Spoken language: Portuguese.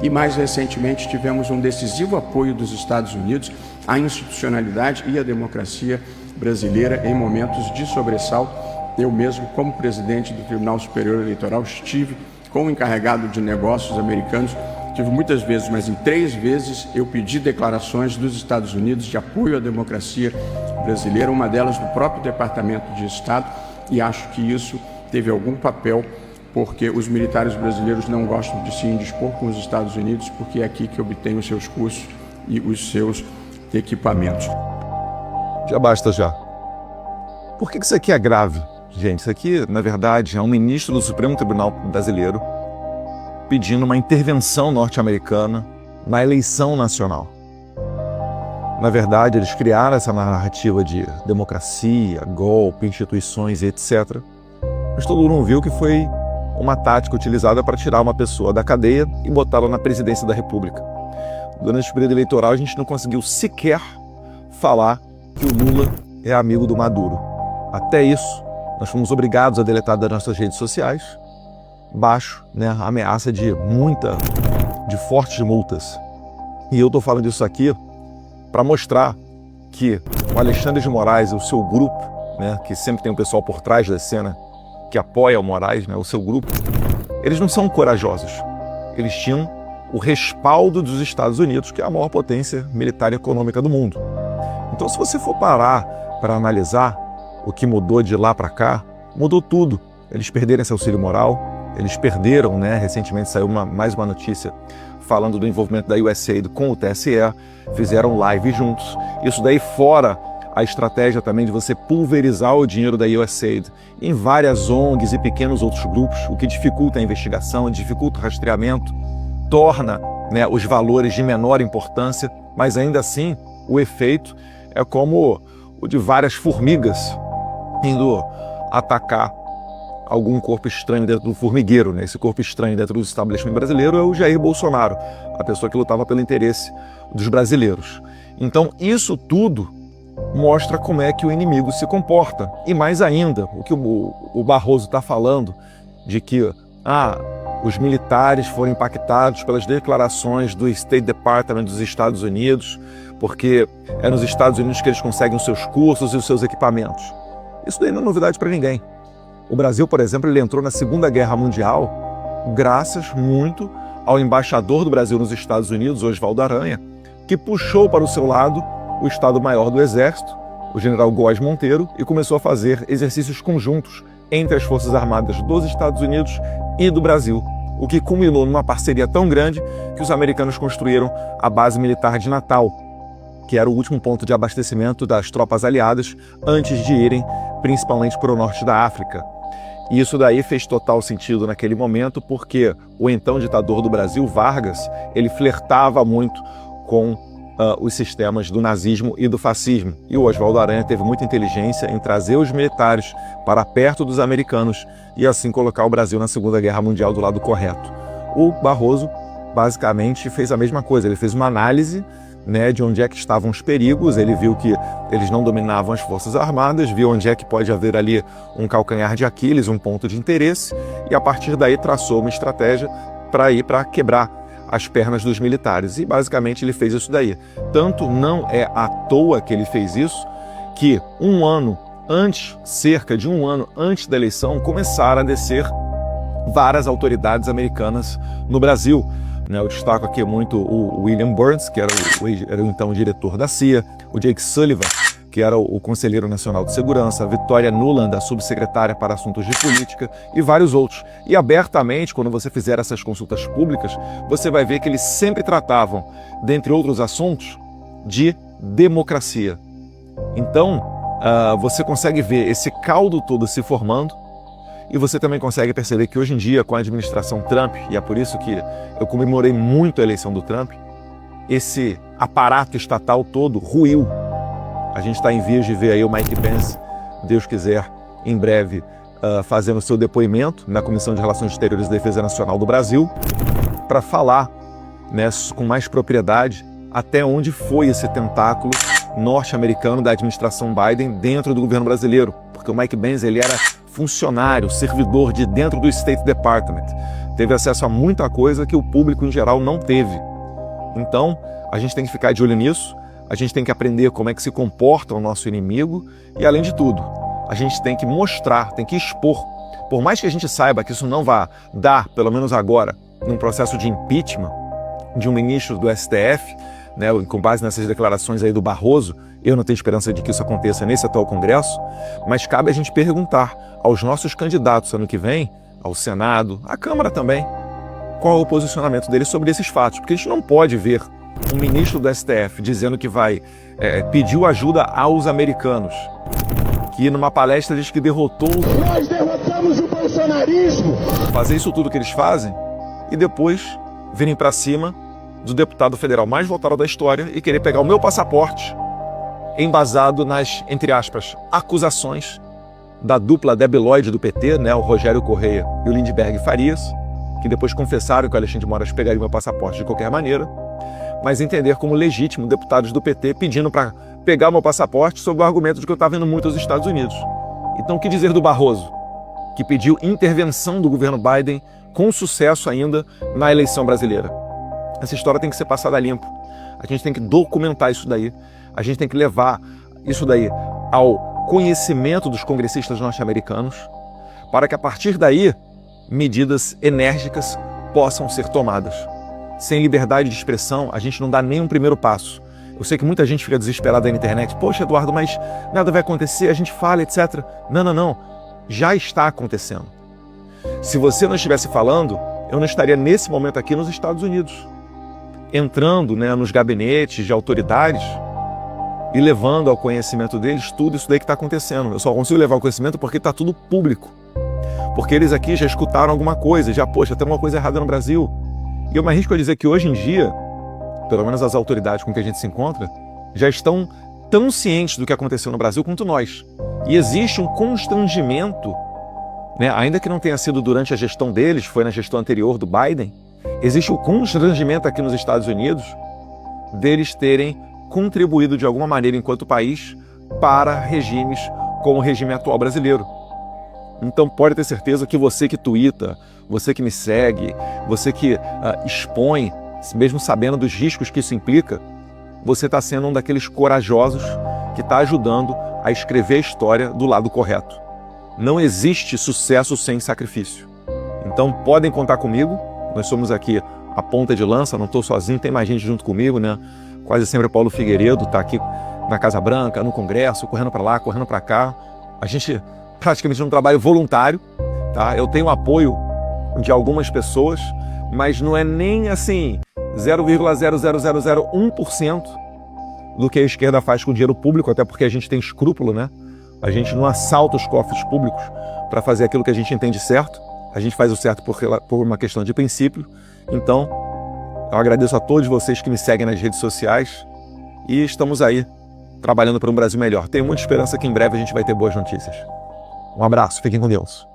e mais recentemente tivemos um decisivo apoio dos Estados Unidos à institucionalidade e à democracia brasileira em momentos de sobressalto. Eu mesmo, como presidente do Tribunal Superior Eleitoral, estive com o encarregado de negócios americanos, tive muitas vezes, mas em 3 vezes eu pedi declarações dos Estados Unidos de apoio à democracia brasileira, uma delas do próprio Departamento de Estado, e acho que isso teve algum papel, porque os militares brasileiros não gostam de se indispor com os Estados Unidos, porque é aqui que obtêm os seus cursos e os seus equipamentos. Já basta já. Por que isso aqui é grave? Gente, isso aqui, na verdade, é um ministro do Supremo Tribunal Brasileiro pedindo uma intervenção norte-americana na eleição nacional. Na verdade, eles criaram essa narrativa de democracia, golpe, instituições e etc. Mas todo mundo viu que foi uma tática utilizada para tirar uma pessoa da cadeia e botá-la na presidência da República. Durante o período eleitoral, a gente não conseguiu sequer falar que o Lula é amigo do Maduro. Até isso, nós fomos obrigados a deletar das nossas redes sociais, baixo, a ameaça de fortes multas. E eu estou falando isso aqui para mostrar que o Alexandre de Moraes e o seu grupo, que sempre tem um pessoal por trás da cena, que apoia o Moraes, o seu grupo, eles não são corajosos. Eles tinham o respaldo dos Estados Unidos, que é a maior potência militar e econômica do mundo. Então, se você for parar para analisar o que mudou de lá para cá, mudou tudo. Eles perderam esse auxílio moral, eles perderam, recentemente saiu mais uma notícia falando do envolvimento da USAID com o TSE, fizeram live juntos. Isso daí fora a estratégia também de você pulverizar o dinheiro da USAID em várias ONGs e pequenos outros grupos, o que dificulta a investigação, dificulta o rastreamento, torna os valores de menor importância, mas ainda assim o efeito é como o de várias formigas indo atacar algum corpo estranho dentro do formigueiro. Esse corpo estranho dentro do estabelecimento brasileiro é o Jair Bolsonaro, a pessoa que lutava pelo interesse dos brasileiros. Então isso tudo mostra como é que o inimigo se comporta. E mais ainda, o que o Barroso está falando, de que os militares foram impactados pelas declarações do State Department dos Estados Unidos, porque é nos Estados Unidos que eles conseguem os seus cursos e os seus equipamentos. Isso daí não é novidade para ninguém. O Brasil, por exemplo, ele entrou na Segunda Guerra Mundial graças muito ao embaixador do Brasil nos Estados Unidos, Oswaldo Aranha, que puxou para o seu lado o Estado-Maior do Exército, o general Góes Monteiro, e começou a fazer exercícios conjuntos entre as Forças Armadas dos Estados Unidos e do Brasil, o que culminou numa parceria tão grande que os americanos construíram a base militar de Natal, que era o último ponto de abastecimento das tropas aliadas antes de irem principalmente para o norte da África. E isso daí fez total sentido naquele momento, porque o então ditador do Brasil, Vargas, ele flertava muito com os sistemas do nazismo e do fascismo. E o Oswaldo Aranha teve muita inteligência em trazer os militares para perto dos americanos e assim colocar o Brasil na Segunda Guerra Mundial do lado correto. O Barroso basicamente fez a mesma coisa, ele fez uma análise de onde é que estavam os perigos, ele viu que eles não dominavam as Forças Armadas, viu onde é que pode haver ali um calcanhar de Aquiles, um ponto de interesse, e a partir daí traçou uma estratégia para quebrar as pernas dos militares. E basicamente ele fez isso daí. Tanto não é à toa que ele fez isso, que cerca de um ano antes da eleição, começaram a descer várias autoridades americanas no Brasil. Eu destaco aqui muito o William Burns, que era o então diretor da CIA, o Jake Sullivan, que era o conselheiro nacional de segurança, a Victoria Nuland, a subsecretária para assuntos de política, e vários outros. E abertamente, quando você fizer essas consultas públicas, você vai ver que eles sempre tratavam, dentre outros assuntos, de democracia. Então, você consegue ver esse caldo todo se formando, e você também consegue perceber que hoje em dia, com a administração Trump, e é por isso que eu comemorei muito a eleição do Trump, esse aparato estatal todo ruiu. A gente está em vias de ver aí o Mike Pence, Deus quiser, em breve, fazendo seu depoimento na Comissão de Relações Exteriores e Defesa Nacional do Brasil, para falar com mais propriedade até onde foi esse tentáculo norte-americano da administração Biden dentro do governo brasileiro. Porque o Mike Pence, ele era funcionário, servidor de dentro do State Department. teve acesso a muita coisa que o público em geral não teve. Então, a gente tem que ficar de olho nisso, a gente tem que aprender como é que se comporta o nosso inimigo e, além de tudo, a gente tem que mostrar, tem que expor. Por mais que a gente saiba que isso não vai dar, pelo menos agora, num processo de impeachment de um ministro do STF, né, com base nessas declarações aí do Barroso, eu não tenho esperança de que isso aconteça nesse atual Congresso, mas cabe a gente perguntar aos nossos candidatos ano que vem, ao Senado, à Câmara também, qual é o posicionamento deles sobre esses fatos, porque a gente não pode ver um ministro do STF dizendo que vai pediu ajuda aos americanos, que numa palestra diz que derrotou... Nós derrotamos o bolsonarismo! Fazer isso tudo que eles fazem e depois virem para cima do deputado federal mais votado da história e querer pegar o meu passaporte embasado nas, entre aspas, acusações da dupla debilóide do PT, né, o Rogério Correia e o Lindbergh Farias, que depois confessaram que o Alexandre de Moraes pegaria meu passaporte de qualquer maneira, mas entender como legítimo deputados do PT pedindo para pegar meu passaporte sob o argumento de que eu estava indo muito aos Estados Unidos. Então, o que dizer do Barroso, que pediu intervenção do governo Biden com sucesso ainda na eleição brasileira? Essa história tem que ser passada a limpo. A gente tem que documentar isso daí. A gente tem que levar isso daí ao conhecimento dos congressistas norte-americanos para que, a partir daí, medidas enérgicas possam ser tomadas. Sem liberdade de expressão, a gente não dá nem um primeiro passo. Eu sei que muita gente fica desesperada na internet. Poxa, Eduardo, mas nada vai acontecer, a gente fala, etc. Não, não, não. Já está acontecendo. Se você não estivesse falando, eu não estaria nesse momento aqui nos Estados Unidos, entrando, né, nos gabinetes de autoridades e levando ao conhecimento deles tudo isso daí que está acontecendo. Eu só consigo levar ao conhecimento porque está tudo público. Porque eles aqui já escutaram alguma coisa, já, poxa, tem uma coisa errada no Brasil. E eu me arrisco a dizer que hoje em dia, pelo menos as autoridades com que a gente se encontra, já estão tão cientes do que aconteceu no Brasil quanto nós. E existe um constrangimento, né, ainda que não tenha sido durante a gestão deles, foi na gestão anterior do Biden, existe o constrangimento aqui nos Estados Unidos deles terem contribuído de alguma maneira enquanto país para regimes como o regime atual brasileiro. Então pode ter certeza que você que tuita, você que me segue, você que expõe, mesmo sabendo dos riscos que isso implica, você está sendo um daqueles corajosos que está ajudando a escrever a história do lado correto. Não existe sucesso sem sacrifício. Então podem contar comigo, nós somos aqui a ponta de lança, não estou sozinho, tem mais gente junto comigo, né? Quase sempre o Paulo Figueiredo está aqui na Casa Branca, no Congresso, correndo para lá, correndo para cá. A gente praticamente um trabalho voluntário, tá? Eu tenho apoio de algumas pessoas, mas não é nem assim 0,00001% do que a esquerda faz com dinheiro público, até porque a gente tem escrúpulo, né? A gente não assalta os cofres públicos para fazer aquilo que a gente entende certo. A gente faz o certo por uma questão de princípio. Então, eu agradeço a todos vocês que me seguem nas redes sociais e estamos aí trabalhando para um Brasil melhor. Tenho muita esperança que em breve a gente vai ter boas notícias. Um abraço, fiquem com Deus.